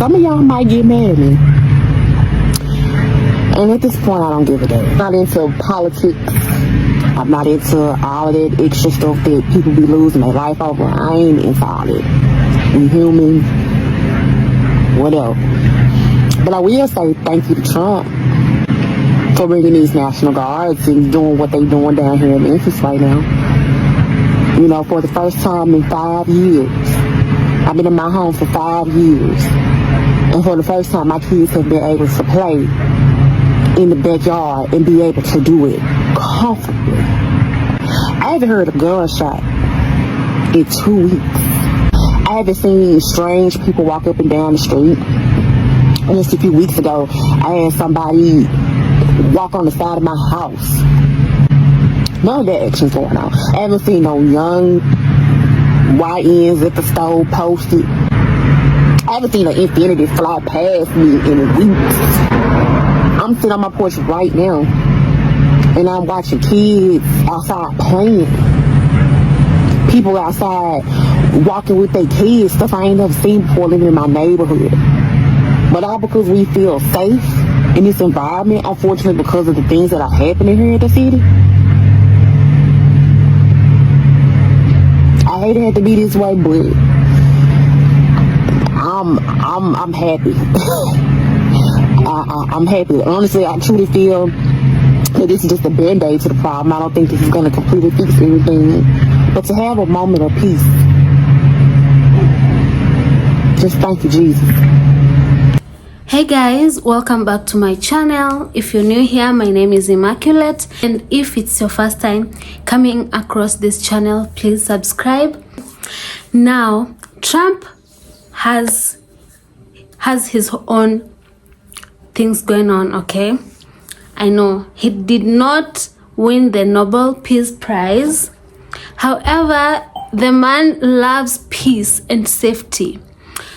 Some of y'all might get mad at me. And at this point, I don't give a damn. I'm not into politics. I'm not into all of that extra stuff that people be losing their life over. I ain't into all that. We human. Whatever. But I will say thank you to Trump for bringing these National Guards and doing what they doing down here in Memphis right now. You know, for the first time in 5 years. I've been in my home for 5 years. And for the first time, my kids have been able to play in the backyard and be able to do it comfortably. I haven't heard a gunshot in 2 weeks. I haven't seen strange people walk up and down the street. And just a few weeks ago, I had somebody walk on the side of my house. None of that action's going on. I haven't seen no young YNs at the stove posted. I haven't seen an infinity fly past me in weeks. I'm sitting on my porch right now, and I'm watching kids outside playing. People outside walking with their kids, stuff I ain't never seen before living in my neighborhood. But all because we feel safe in this environment, unfortunately because of the things that are happening here in the city. I hate it had to be this way, but I'm happy. I'm happy. Honestly, I truly feel that this is just a band-aid to the problem. I don't think this is going to completely fix everything. But to have a moment of peace, just thank you, Jesus. Hey guys, welcome back to my channel. If you're new here, my name is Immaculate, and if it's your first time coming across this channel, please subscribe. Now, Trump has his own things going on, okay? I know he did not win the Nobel Peace Prize. However, the man loves peace and safety.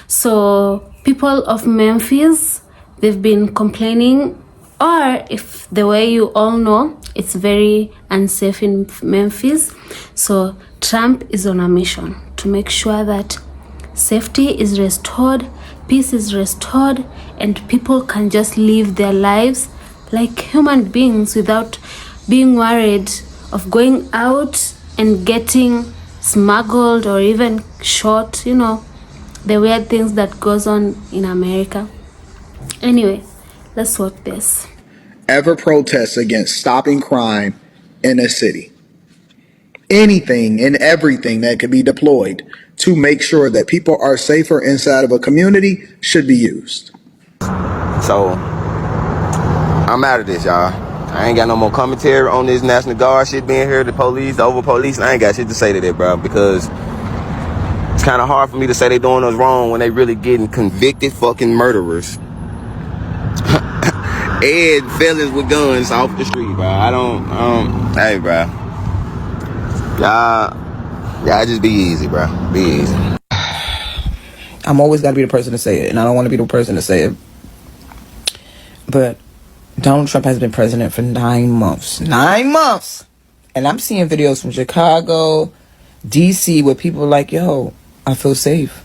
So people of Memphis, they've been complaining, or if the way you all know, it's very unsafe in Memphis. So Trump is on a mission to make sure that safety is restored, peace is restored, and people can just live their lives like human beings without being worried of going out and getting smuggled or even shot, you know, the weird things that goes on in America. Anyway, let's watch this. Ever protest against stopping crime in a city. Anything and everything that could be deployed to make sure that people are safer inside of a community should be used. So, I'm out of this, y'all. I ain't got no more commentary on this National Guard shit being here, the police, the over police. I ain't got shit to say to that, bro, because it's kind of hard for me to say they doing us wrong when they really getting convicted fucking murderers and felons with guns off the street, bro. Hey, bro. Y'all just be easy, bro. Be easy. I'm always got to be the person to say it, and I don't want to be the person to say it. But Donald Trump has been president for 9 months. 9 months! And I'm seeing videos from Chicago, D.C., where people are like, yo, I feel safe.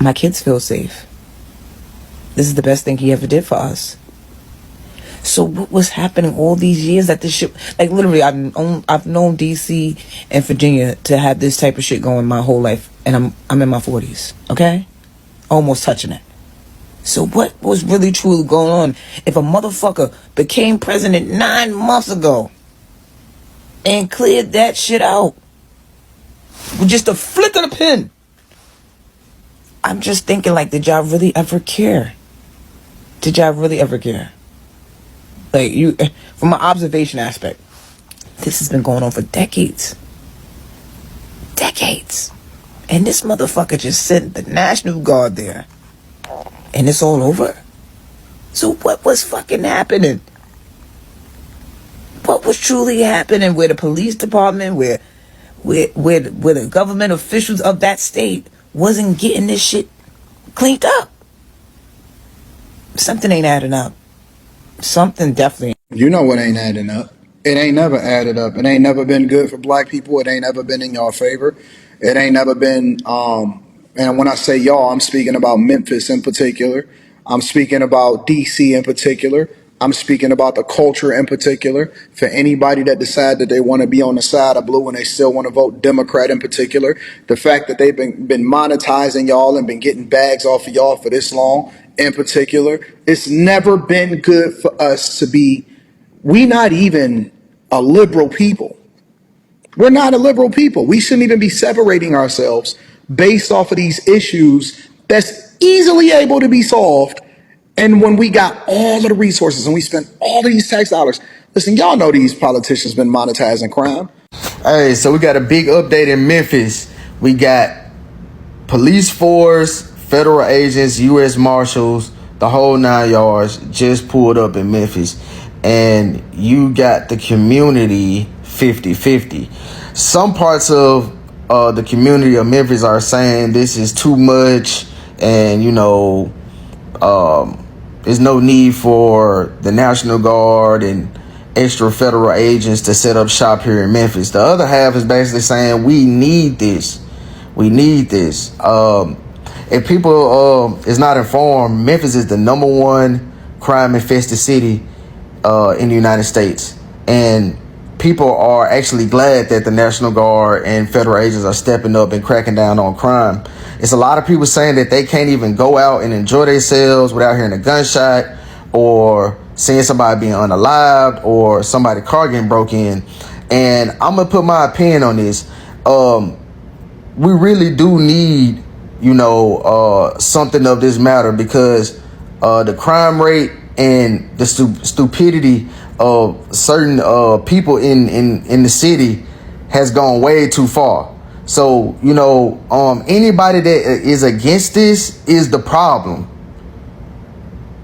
My kids feel safe. This is the best thing he ever did for us. So what was happening all these years that this shit, like literally I've known DC and Virginia to have this type of shit going my whole life, and I'm in my 40s, okay? Almost touching it. So what was really truly going on if a motherfucker became president 9 months ago and cleared that shit out with just a flick of the pen? I'm just thinking, like, did y'all really ever care? Did y'all really ever care? Like, you, from an observation aspect, this has been going on for decades. Decades. And this motherfucker just sent the National Guard there. And it's all over? So what was fucking happening? What was truly happening where the police department, where the government officials of that state wasn't getting this shit cleaned up? Something ain't adding up. Something definitely. You know what ain't adding up. It ain't never added up. It ain't never been good for black people. It ain't never been in your favor. It ain't never been And when I say y'all, I'm speaking about Memphis in particular. I'm speaking about DC in particular. I'm speaking about the culture in particular. For anybody that decide that they want to be on the side of blue and they still want to vote Democrat in particular, the fact that they've been monetizing y'all and been getting bags off of y'all for this long in particular, it's never been good for us to be, we not even a liberal people. We're not a liberal people. We shouldn't even be separating ourselves based off of these issues that's easily able to be solved. And when we got all of the resources and we spent all of these tax dollars, listen, y'all know these politicians been monetizing crime. Hey, so we got a big update in Memphis. We got police force, federal agents, U.S. Marshals, the whole 9 yards just pulled up in Memphis. And you got the community 50-50. Some parts of the community of Memphis are saying this is too much and, there's no need for the National Guard and extra federal agents to set up shop here in Memphis. The other half is basically saying we need this. We need this. If people is not informed, Memphis is the #1 crime-infested city in the United States. And people are actually glad that the National Guard and federal agents are stepping up and cracking down on crime. It's a lot of people saying that they can't even go out and enjoy themselves without hearing a gunshot or seeing somebody being unalived or somebody car getting broke in. And I'm going to put my opinion on this. We really do need, something of this matter because the crime rate and the stupidity of certain people in the city has gone way too far. So, anybody that is against this is the problem.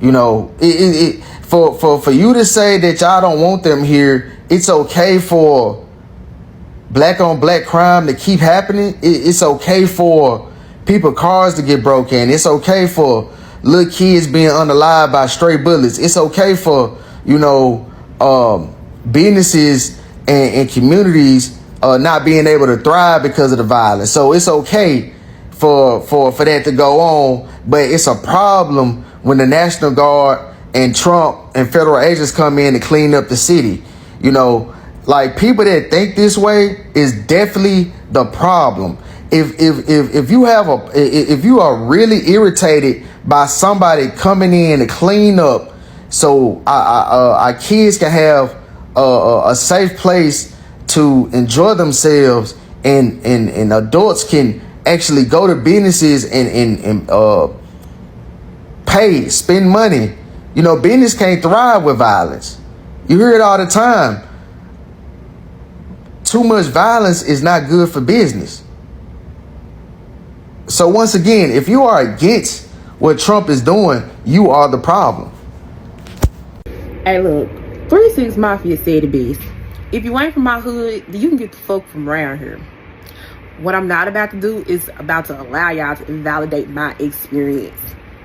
For you to say that y'all don't want them here, it's okay for black on black crime to keep happening. It's okay for people cars to get broken. It's okay for little kids being unalive by stray bullets. It's okay for businesses and communities not being able to thrive because of the violence. So it's okay for that to go on, but it's a problem when the National Guard and Trump and federal agents come in to clean up the city. Like people that think this way is definitely the problem. If you are really irritated by somebody coming in to clean up, so our kids can have a safe place to enjoy themselves, and adults can actually go to businesses and spend money. Business can't thrive with violence. You hear it all the time. Too much violence is not good for business. So once again, if you are against what Trump is doing, you are the problem. Hey, look, 3-6 Mafia said it best. If you ain't from my hood, then you can get the fuck from around here. What I'm not about to do is about to allow y'all to invalidate my experience.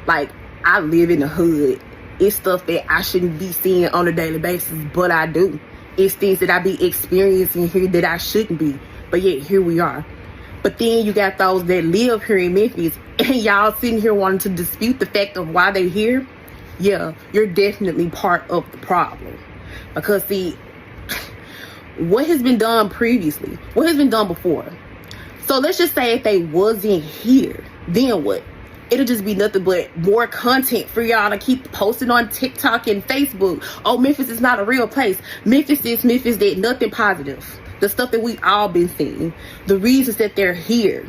Like, I live in the hood. It's stuff that I shouldn't be seeing on a daily basis, but I do. It's things that I be experiencing here that I shouldn't be. But yet, here we are. But then you got those that live here in Memphis, and y'all sitting here wanting to dispute the fact of why they here. Yeah, you're definitely part of the problem. Because see, what has been done previously? What has been done before? So let's just say if they wasn't here, then what? It'll just be nothing but more content for y'all to keep posting on TikTok and Facebook. Oh, Memphis is not a real place. Memphis this, Memphis that, nothing positive. The stuff that we all been seeing. The reasons that they're here.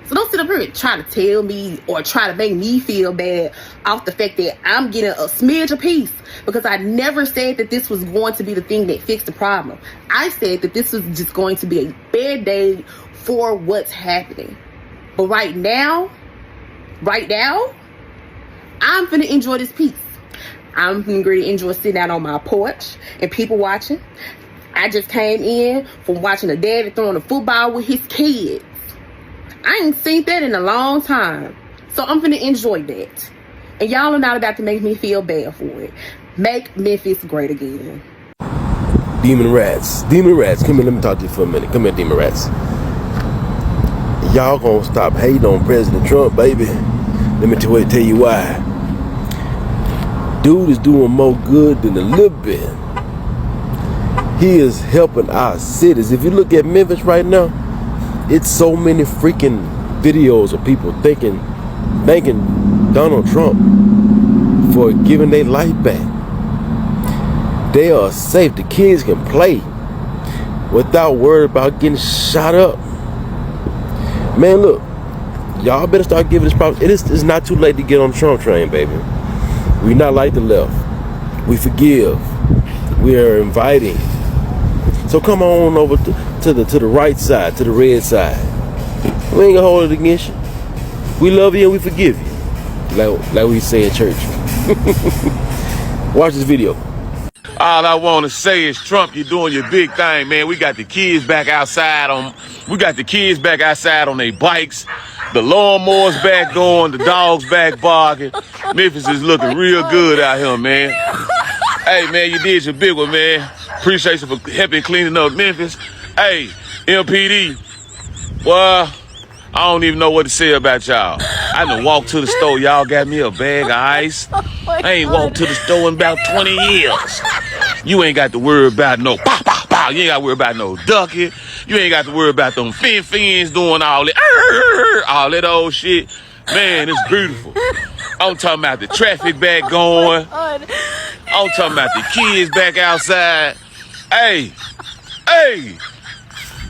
So don't sit up here and try to tell me or try to make me feel bad off the fact that I'm getting a smidge of peace, because I never said that this was going to be the thing that fixed the problem. I said that this was just going to be a bad day for what's happening. But right now, I'm finna enjoy this peace. I'm finna enjoy sitting out on my porch and people watching. I just came in from watching a daddy throwing a football with his kids. I ain't seen that in a long time. So I'm finna enjoy that. And y'all are not about to make me feel bad for it. Make Memphis great again. Demon rats. Come here, let me talk to you for a minute. Come here, demon rats. Y'all gonna stop hating on President Trump, baby. Let me tell you why. Dude is doing more good than a little bit. He is helping our cities. If you look at Memphis right now, it's so many freaking videos of people thanking Donald Trump for giving their life back. They are safe. The kids can play without worry about getting shot up. Man, look, y'all better start giving this problem. It's not too late to get on the Trump train, baby. We not like the left. We forgive. We are inviting. So come on over to the right side, to the red side. We ain't gonna hold it against you. We love you and we forgive you, like we say in church. Watch this video. All I want to say is, Trump, you're doing your big thing, man. We got the kids back outside on their bikes. The lawnmower's back going, the dog's back barking. Memphis is looking real good out here, man. Hey, man, you did your big one, man. Appreciate you for helping cleaning up Memphis. Hey, MPD, well, I don't even know what to say about y'all. I done walked to the store. Y'all got me a bag of ice. I ain't walked to the store in about 20 years. You ain't got to worry about no pow, pow, pow. You ain't got to worry about no ducking. You ain't got to worry about them fins doing all that old shit. Man, it's beautiful. I'm talking about the traffic back going. I'm talking about the kids back outside. Hey,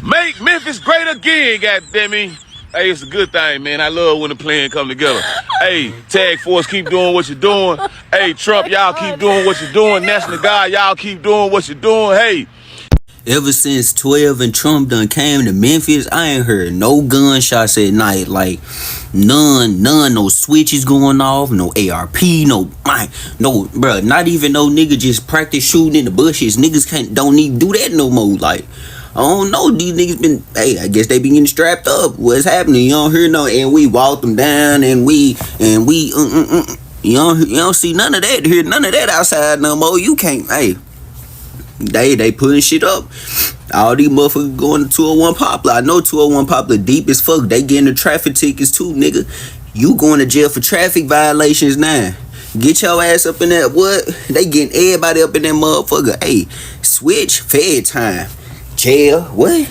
make Memphis great again, goddammit. Hey, it's a good thing, man. I love when the plan come together. Hey, Tag Force, keep doing what you're doing. Hey, Trump, y'all keep doing what you're doing. National Guard, y'all keep doing what you're doing. Hey. Ever since 12 and Trump done came to Memphis, I ain't heard no gunshots at night. Like, none, no switches going off, no ARP, bro, not even no nigga just practice shooting in the bushes. Niggas don't need to do that no more. Like, I don't know, these niggas been, I guess they been getting strapped up. What's happening? You don't hear no, and we walked them down, and we, you don't see none of that, hear none of that outside no more. You can't, they putting shit up. All these motherfuckers going to 201 Poplar. I know 201 Poplar deep as fuck. They getting the traffic tickets too, nigga. You going to jail for traffic violations now. Get your ass up in that, what? They getting everybody up in that motherfucker. Hey, switch, fed time. Jail, what?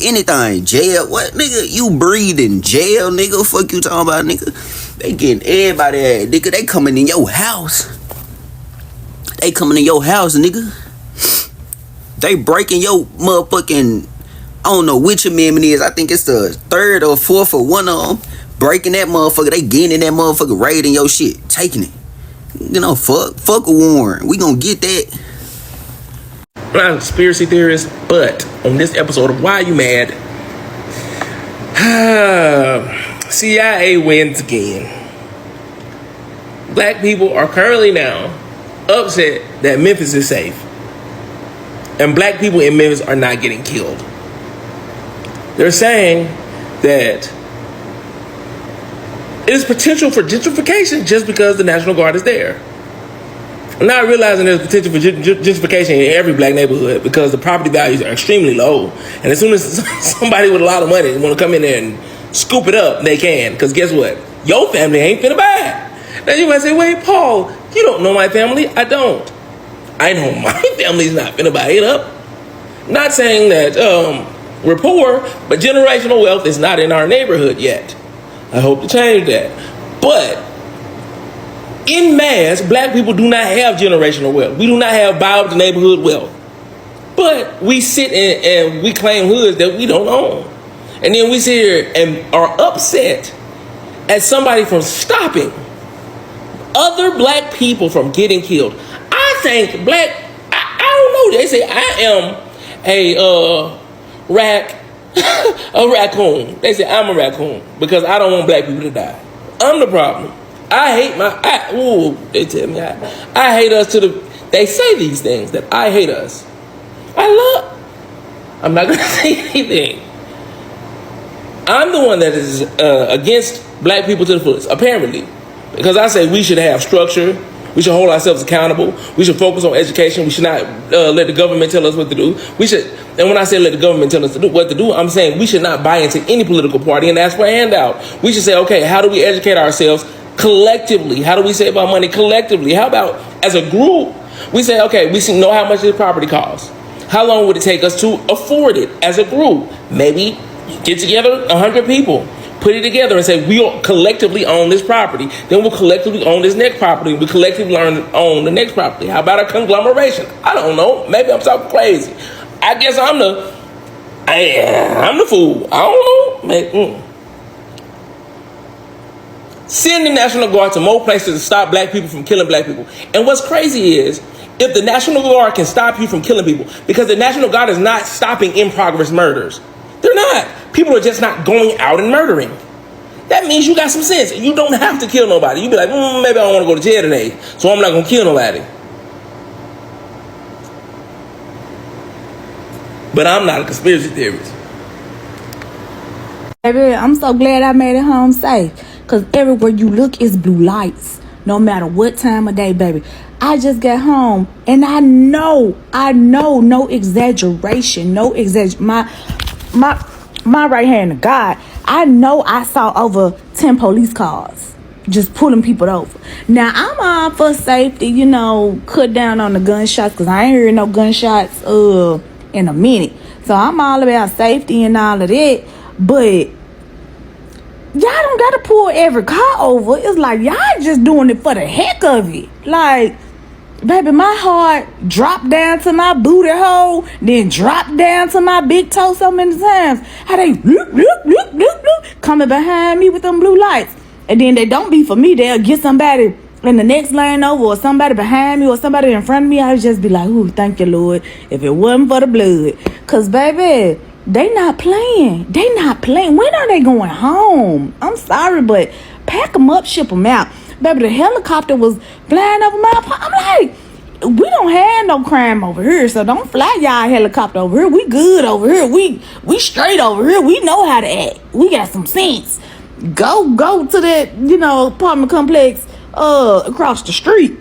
Anything, jail, what, nigga? You breathing jail, nigga? Fuck you talking about, nigga? They getting everybody at, nigga. They coming in your house. Nigga. They breaking your motherfucking, I don't know which amendment is. I think it's the 3rd or 4th or one of them. Breaking that motherfucker. They getting in that motherfucker, raiding your shit, taking it. You know, fuck a warrant. We gonna get that. I'm not a conspiracy theorist, but on this episode of Why You Mad, CIA wins again. Black people are currently now upset that Memphis is safe. And black people in Memphis are not getting killed. They're saying that it is potential for gentrification just because the National Guard is there. I'm not realizing there's potential for gentrification in every black neighborhood because the property values are extremely low. And as soon as somebody with a lot of money want to come in there and scoop it up, they can. Because guess what? Your family ain't finna buy it. Now you might say, wait, Paul, you don't know my family. I don't. I know my family's not finna buy it up. Not saying that we're poor, but generational wealth is not in our neighborhood yet. I hope to change that. But in mass, black people do not have generational wealth. We do not have buy up the neighborhood wealth. But we sit and we claim hoods that we don't own. And then we sit here and are upset at somebody from stopping other black people from getting killed. I think I don't know. They say I am a raccoon. They say I'm a raccoon because I don't want black people to die. I'm the problem. I hate they tell me I hate us they say these things that I hate us. I'm not going to say anything. I'm the one that is against black people to the fullest, apparently. Because I say we should have structure, We should hold ourselves accountable. We should focus on education. We should not let the government tell us what to do. We should, and when I say let the government tell us what to do, I'm saying we should not buy into any political party and ask for a handout. We should say, okay, how do we educate ourselves collectively? How do we save our money collectively? How about as a group, we say, okay, we should know how much this property costs. How long would it take us to afford it as a group? Maybe get together 100 people, put it together and say, we'll collectively own this property. Then we'll collectively own this next property. We collectively own the next property. How about a conglomeration? I don't know. Maybe I'm talking crazy. I guess I'm the fool. I don't know. Send the National Guard to more places to stop black people from killing black people. And what's crazy is, if the National Guard can stop you from killing people, because the National Guard is not stopping in-progress murders. They're not. People are just not going out and murdering. That means you got some sense. You don't have to kill nobody. You be like, maybe I don't want to go to jail today, so I'm not going to kill nobody. But I'm not a conspiracy theorist. Baby, I'm so glad I made it home safe. Because everywhere you look is blue lights. No matter what time of day, baby. I just got home. And I know, no exaggeration. My right hand to God. I know I saw over 10 police cars just pulling people over. Now, I'm all for safety, cut down on the gunshots. Because I ain't hearing no gunshots in a minute. So I'm all about safety and all of that. But y'all don't gotta pull every car over. It's like y'all just doing it for the heck of it. Like, baby, my heart dropped down to my booty hole, then dropped down to my big toe so many times. How they coming behind me with them blue lights. And then they don't be for me. They'll get somebody in the next lane over, or somebody behind me, or somebody in front of me. I would just be like, ooh, thank you, Lord, if it wasn't for the blood. Because, baby, they not playing. When are they going home? I'm sorry, but pack them up, ship them out. Baby, the helicopter was flying over my apartment. I'm like, we don't have no crime over here, so don't fly y'all helicopter over here. We good over here. We straight over here. We know how to act. We got some sense. Go to that, apartment complex across the street.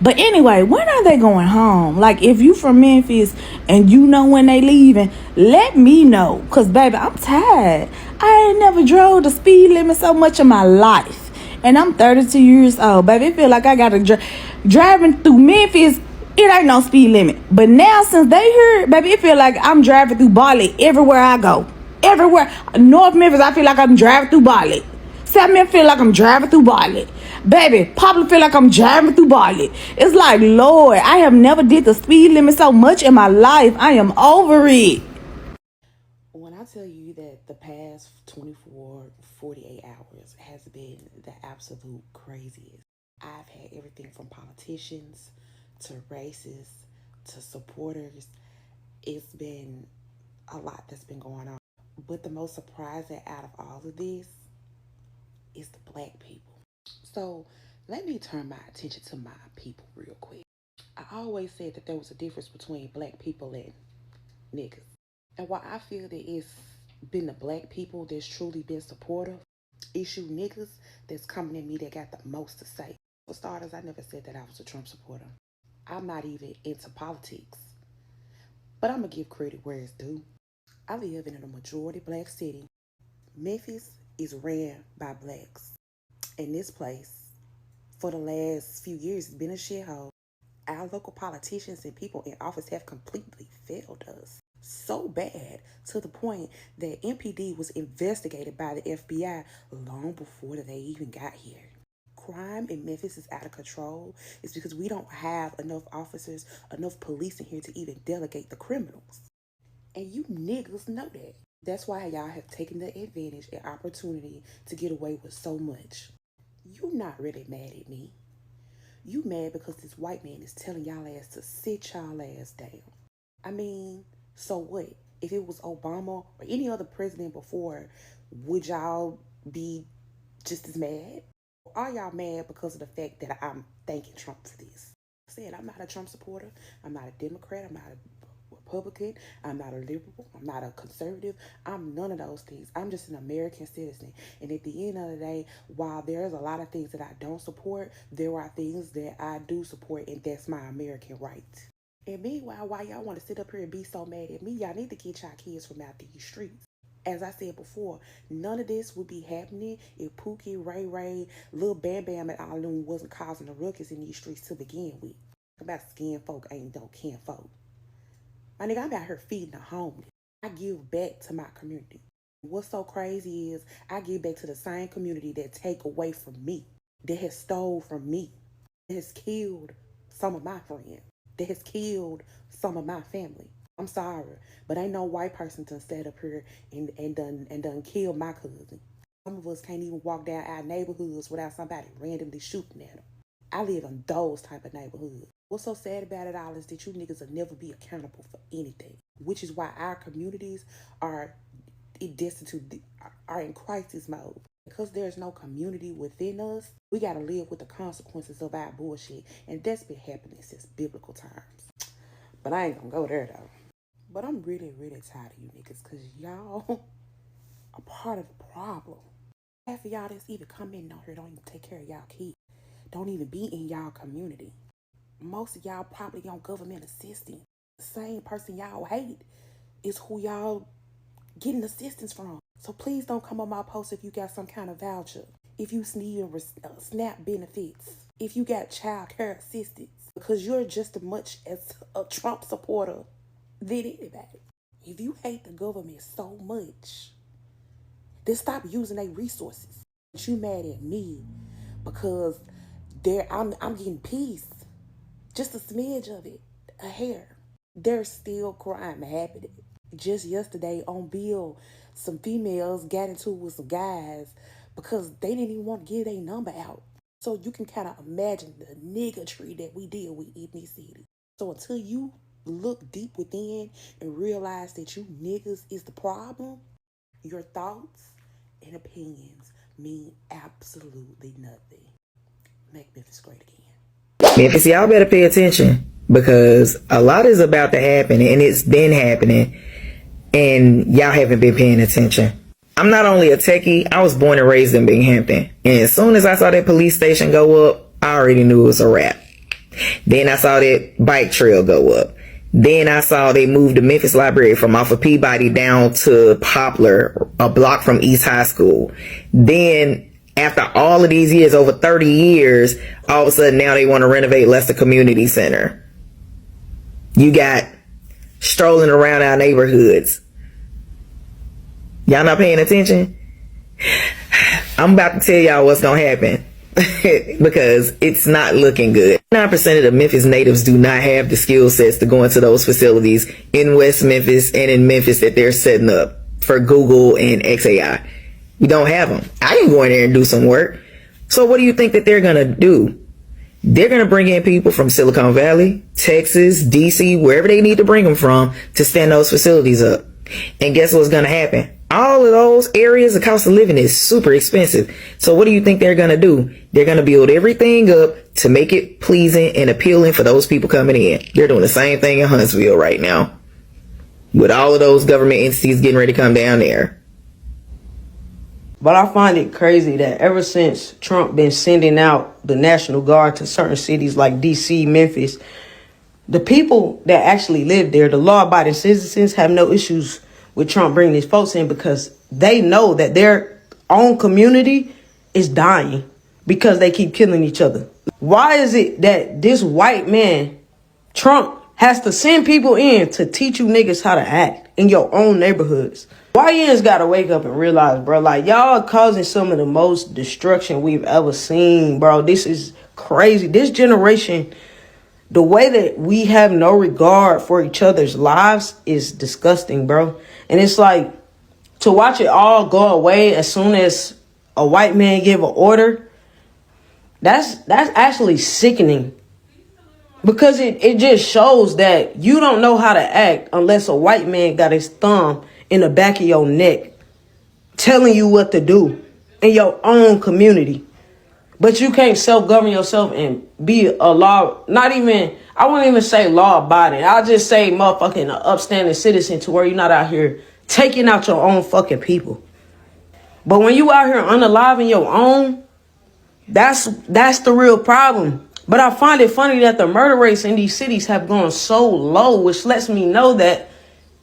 But anyway, when are they going home? Like, if you from Memphis and you know when they leaving, let me know. Because, baby, I'm tired. I ain't never drove the speed limit so much in my life. And I'm 32 years old, baby. It feel like I got to driving through Memphis. It ain't no speed limit. But now, since they here, baby, it feel like I'm driving through Bali everywhere I go. Everywhere. North Memphis, I feel like I'm driving through Bali. South Memphis, feel like I'm driving through Bali. Baby, probably feel like I'm driving through Bali. It's like, Lord, I have never did the speed limit so much in my life. I am over it. When I tell you that the past 48 hours has been the absolute craziest. I've had everything from politicians to racists to supporters. It's been a lot that's been going on. But the most surprising out of all of this is the black people. So let me turn my attention to my people real quick. I always said that there was a difference between black people and niggas. And while I feel that it's been the black people that's truly been supportive, it's you niggas that's coming at me that got the most to say. For starters, I never said that I was a Trump supporter. I'm not even into politics. But I'm going to give credit where it's due. I live in a majority black city. Memphis is ran by blacks. And this place, for the last few years, has been a shithole. Our local politicians and people in office have completely failed us. So bad to the point that MPD was investigated by the FBI long before they even got here. Crime in Memphis is out of control. It's because we don't have enough officers, enough police in here to even delegate the criminals. And you niggas know that. That's why y'all have taken the advantage and opportunity to get away with so much. You not really mad at me. You mad because this white man is telling y'all ass to sit y'all ass down. I mean, so what? If it was Obama or any other president before, would y'all be just as mad? Are y'all mad because of the fact that I'm thanking Trump for this? I said, I'm not a Trump supporter. I'm not a Democrat. I'm not a Republican, I'm not a liberal, I'm not a conservative, I'm none of those things. I'm just an American citizen. And at the end of the day, while there's a lot of things that I don't support, there are things that I do support, and that's my American right. And meanwhile, while y'all want to sit up here and be so mad at me, y'all need to get y'all kids from out these streets. As I said before, none of this would be happening if Pookie, Ray Ray, Lil Bam Bam, and all of them wasn't causing the ruckus in these streets to begin with. About skin folk ain't no kin folk. My nigga, I'm out here feeding the homeless. I give back to my community. What's so crazy is I give back to the same community that take away from me, that has stole from me, that has killed some of my friends, that has killed some of my family. I'm sorry, but ain't no white person to stand up here and done kill my cousin. Some of us can't even walk down our neighborhoods without somebody randomly shooting at them. I live in those type of neighborhoods. What's so sad about it all is that you niggas will never be accountable for anything, which is why our communities are destitute, are in crisis mode. Because there's no community within us, we got to live with the consequences of our bullshit, and that's been happening since biblical times. But I ain't gonna go there though. But I'm really, really tired of you niggas, because y'all are part of the problem. Half of y'all that's even come in on here don't even take care of y'all kids, don't even be in y'all community. Most of y'all probably on government assistance. The same person y'all hate is who y'all getting assistance from. So please don't come on my post if you got some kind of voucher, if you need SNAP benefits, if you got child care assistance, because you're just as much as a Trump supporter than anybody. If you hate the government so much, then stop using their resources. But you mad at me because I'm getting peace. Just a smidge of it, a hair. There's still crime happening. Just yesterday on Bill, some females got into it with some guys because they didn't even want to give their number out. So you can kind of imagine the niggatry that we deal with in this city. So until you look deep within and realize that you niggas is the problem, your thoughts and opinions mean absolutely nothing. Make Memphis great again. Memphis, y'all better pay attention, because a lot is about to happen, and it's been happening, and y'all haven't been paying attention. I'm not only a techie, I was born and raised in Binghamton, and as soon as I saw that police station go up, I already knew it was a wrap. Then I saw that bike trail go up. Then I saw they moved the Memphis Library from off of Peabody down to Poplar, a block from East High School. Then after all of these years, over 30 years, all of a sudden now they want to renovate Leicester Community Center. You got strolling around our neighborhoods. Y'all not paying attention? I'm about to tell y'all what's going to happen because it's not looking good. 9% of the Memphis natives do not have the skill sets to go into those facilities in West Memphis and in Memphis that they're setting up for Google and XAI. We don't have them. I can go in there and do some work. So what do you think that they're going to do? They're going to bring in people from Silicon Valley, Texas, DC, wherever they need to bring them from to stand those facilities up. And guess what's going to happen? All of those areas, the cost of living is super expensive. So what do you think they're going to do? They're going to build everything up to make it pleasing and appealing for those people coming in. They're doing the same thing in Huntsville right now, with all of those government entities getting ready to come down there. But I find it crazy that ever since Trump been sending out the National Guard to certain cities like DC, Memphis, the people that actually live there, the law-abiding citizens, have no issues with Trump bringing these folks in because they know that their own community is dying because they keep killing each other. Why is it that this white man, Trump, has to send people in to teach you niggas how to act in your own neighborhoods? YNs gotta wake up and realize, bro, like, y'all are causing some of the most destruction we've ever seen, bro. This is crazy. This generation, the way that we have no regard for each other's lives is disgusting, bro. And it's like, to watch it all go away as soon as a white man give an order, that's actually sickening. Because it just shows that you don't know how to act unless a white man got his thumb in the back of your neck telling you what to do in your own community. But you can't self-govern yourself and be a law, not even, I wouldn't even say law abiding. I'll just say motherfucking upstanding citizen to where you're not out here taking out your own fucking people. But when you out here unaliving your own, that's the real problem. But I find it funny that the murder rates in these cities have gone so low, which lets me know that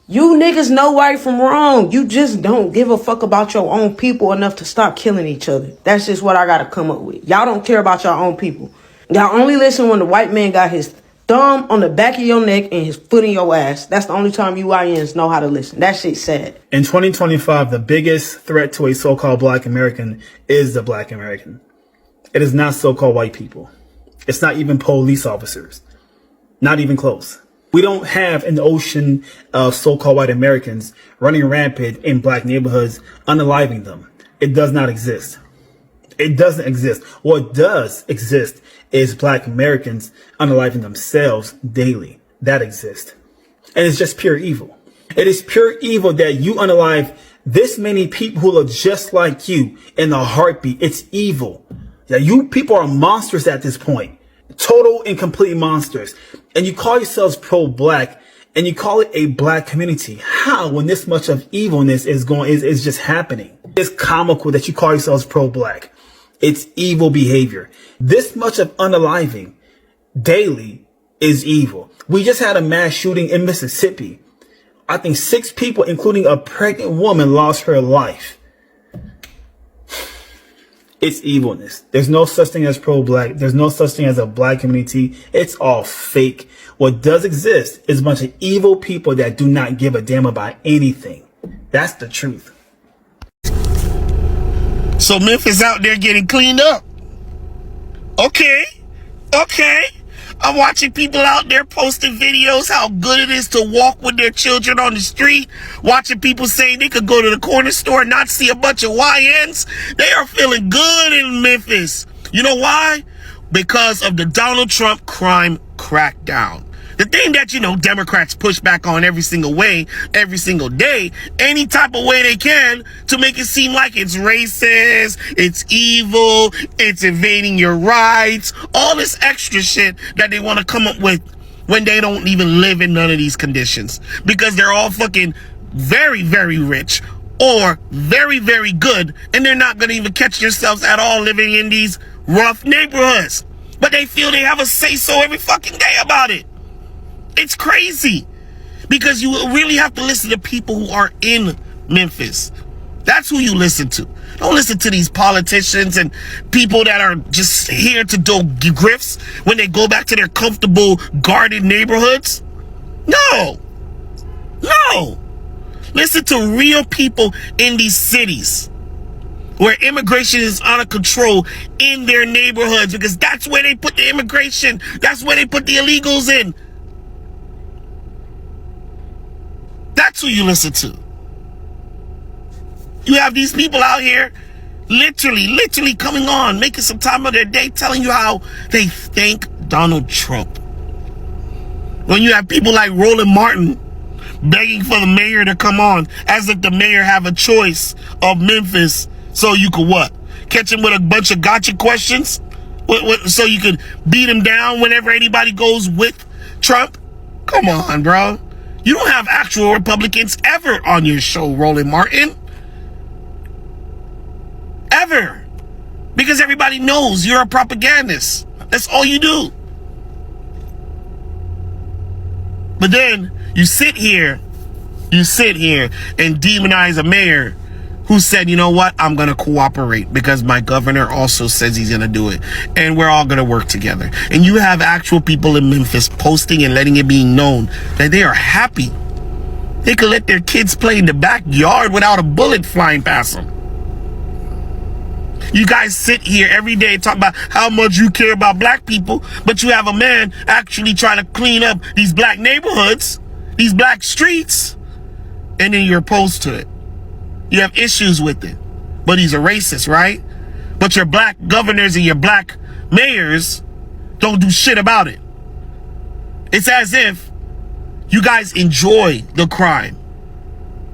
you niggas know right from wrong. You just don't give a fuck about your own people enough to stop killing each other. That's just what I gotta come up with. Y'all don't care about your own people. Y'all only listen when the white man got his thumb on the back of your neck and his foot in your ass. That's the only time you INs know how to listen. That shit's sad. In 2025, the biggest threat to a so-called black American is the black American. It is not so-called white people. It's not even police officers. Not even close. We don't have an ocean of so-called white Americans running rampant in black neighborhoods, unaliving them. It does not exist. It doesn't exist. What does exist is black Americans unaliving themselves daily. That exists. And it's just pure evil. It is pure evil that you unalive this many people who look just like you in a heartbeat. It's evil. Yeah, you people are monsters at this point. Total and complete monsters. And you call yourselves pro-black and you call it a black community. How, when this much of evilness is just happening? It's comical that you call yourselves pro-black. It's evil behavior. This much of unaliving daily is evil. We just had a mass shooting in Mississippi. I think 6 people, including a pregnant woman, lost her life. It's evilness. There's no such thing as pro-black. There's no such thing as a black community. It's all fake. What does exist is a bunch of evil people that do not give a damn about anything. That's the truth. So Memphis out there getting cleaned up. Okay. I'm watching people out there posting videos how good it is to walk with their children on the street. Watching people saying they could go to the corner store and not see a bunch of YNs. They are feeling good in Memphis. You know why? Because of the Donald Trump crime crackdown. The thing that, Democrats push back on every single day, any type of way they can to make it seem like it's racist, it's evil, it's invading your rights, all this extra shit that they want to come up with when they don't even live in none of these conditions. Because they're all fucking very, very rich or very, very good, and they're not going to even catch themselves at all living in these rough neighborhoods. But they feel they have a say-so every fucking day about it. It's crazy because you really have to listen to people who are in Memphis. That's who you listen to. Don't listen to these politicians and people that are just here to do grifts when they go back to their comfortable guarded neighborhoods. No. Listen to real people in these cities where immigration is out of control in their neighborhoods, because that's where they put the immigration. That's where they put the illegals in. That's who you listen to. You have these people out here literally coming on, making some time of their day, telling you how they thank Donald Trump. When you have people like Roland Martin begging for the mayor to come on, as if the mayor have a choice of Memphis, so you could what? Catch him with a bunch of gotcha questions? So you could beat him down whenever anybody goes with Trump? Come on, bro. You don't have actual Republicans ever on your show, Roland Martin. Ever. Because everybody knows you're a propagandist. That's all you do. But then you sit here and demonize a mayor who said, you know what, I'm going to cooperate because my governor also says he's going to do it. And we're all going to work together. And you have actual people in Memphis posting and letting it be known that they are happy. They could let their kids play in the backyard without a bullet flying past them. You guys sit here every day and talk about how much you care about black people, but you have a man actually trying to clean up these black neighborhoods, these black streets, and then you're opposed to it. You have issues with it, but he's a racist, right? But your black governors and your black mayors don't do shit about it. It's as if you guys enjoy the crime.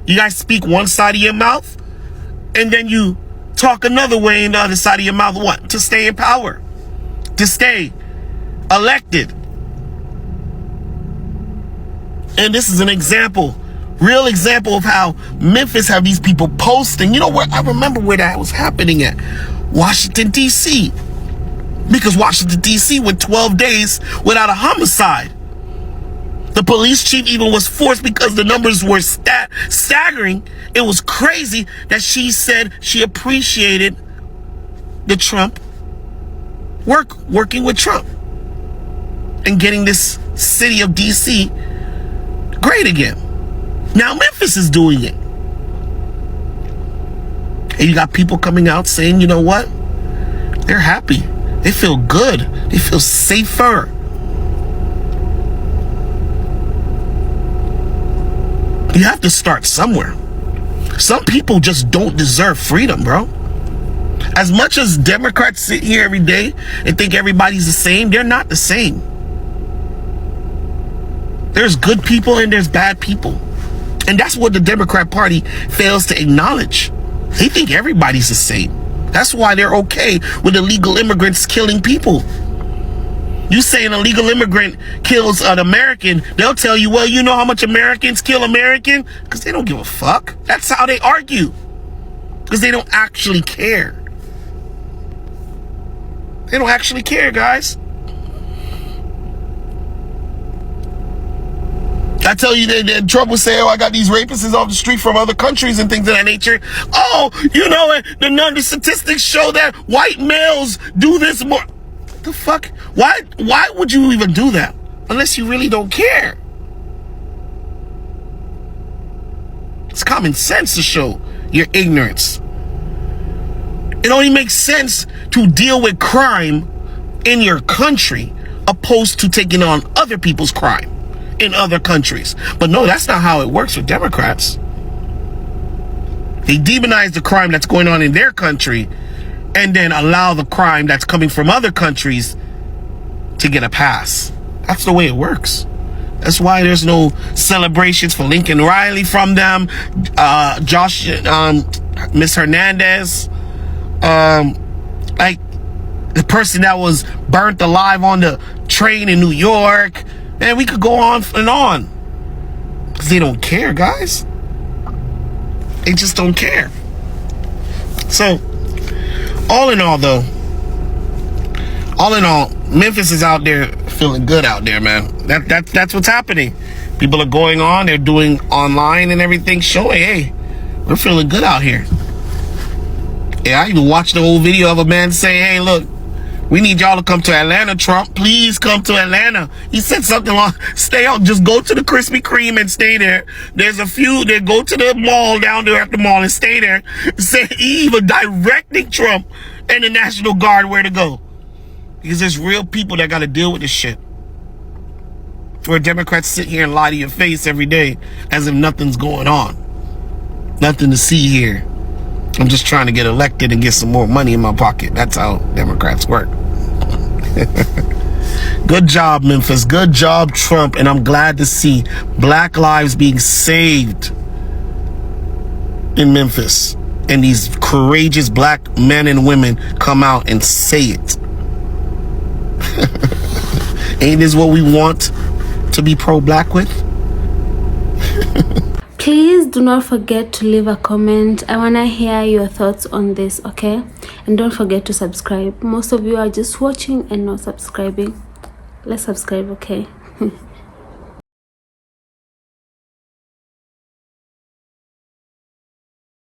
You guys speak one side of your mouth, and then you talk another way in the other side of your mouth. What? To stay in power, to stay elected. And this is an example, real example of how Memphis have these people posting. You know what? I remember where that was happening at. Washington, D.C. Because Washington, D.C. went 12 days without a homicide. The police chief even was forced because the numbers were staggering. It was crazy that she said she appreciated the Trump working with Trump and getting this city of D.C. great again. Now Memphis is doing it. And you got people coming out saying, you know what? They're happy. They feel good. They feel safer. You have to start somewhere. Some people just don't deserve freedom, bro. As much as Democrats sit here every day and think everybody's the same, they're not the same. There's good people and there's bad people. And that's what the Democrat Party fails to acknowledge. They think everybody's the same. That's why they're okay with illegal immigrants killing people. You say an illegal immigrant kills an American, they'll tell you, well, you know how much Americans kill American? Because they don't give a fuck. That's how they argue. Because they don't actually care. They don't actually care, guys. I tell you that Trump would say, oh, I got these rapists off the street from other countries and things of that nature. Oh, you know, the statistics show that white males do this more. What the fuck? Why would you even do that? Unless you really don't care. It's common sense to show your ignorance. It only makes sense to deal with crime in your country opposed to taking on other people's crime in other countries. But no, that's not how it works with Democrats. They demonize the crime that's going on in their country and then allow the crime that's coming from other countries to get a pass. That's the way it works. That's why there's no celebrations for Lincoln Riley from them. Miss Hernandez, like the person that was burnt alive on the train in New York. And we could go on and on. Because they don't care, guys. They just don't care. So, all in all, Memphis is out there feeling good out there, man. That's what's happening. People are going on. They're doing online and everything, showing, hey, we're feeling good out here. Yeah, I even watched the whole video of a man saying, hey, look, we need y'all to come to Atlanta, Trump. Please come to Atlanta. He said something like, stay out. Just go to the Krispy Kreme and stay there. There's a few that go to the mall down there at the mall and stay there. Say, he even directing Trump and the National Guard where to go. Because there's real people that got to deal with this shit. Where Democrats sit here and lie to your face every day as if nothing's going on. Nothing to see here. I'm just trying to get elected and get some more money in my pocket. That's how Democrats work. Good job, Memphis. Good job, Trump. And I'm glad to see black lives being saved in Memphis. And these courageous black men and women come out and say it. Ain't this what we want to be pro-black with? Please do not forget to leave a comment. I want to hear your thoughts on this, okay? And don't forget to subscribe. Most of you are just watching and not subscribing. Let's subscribe, okay?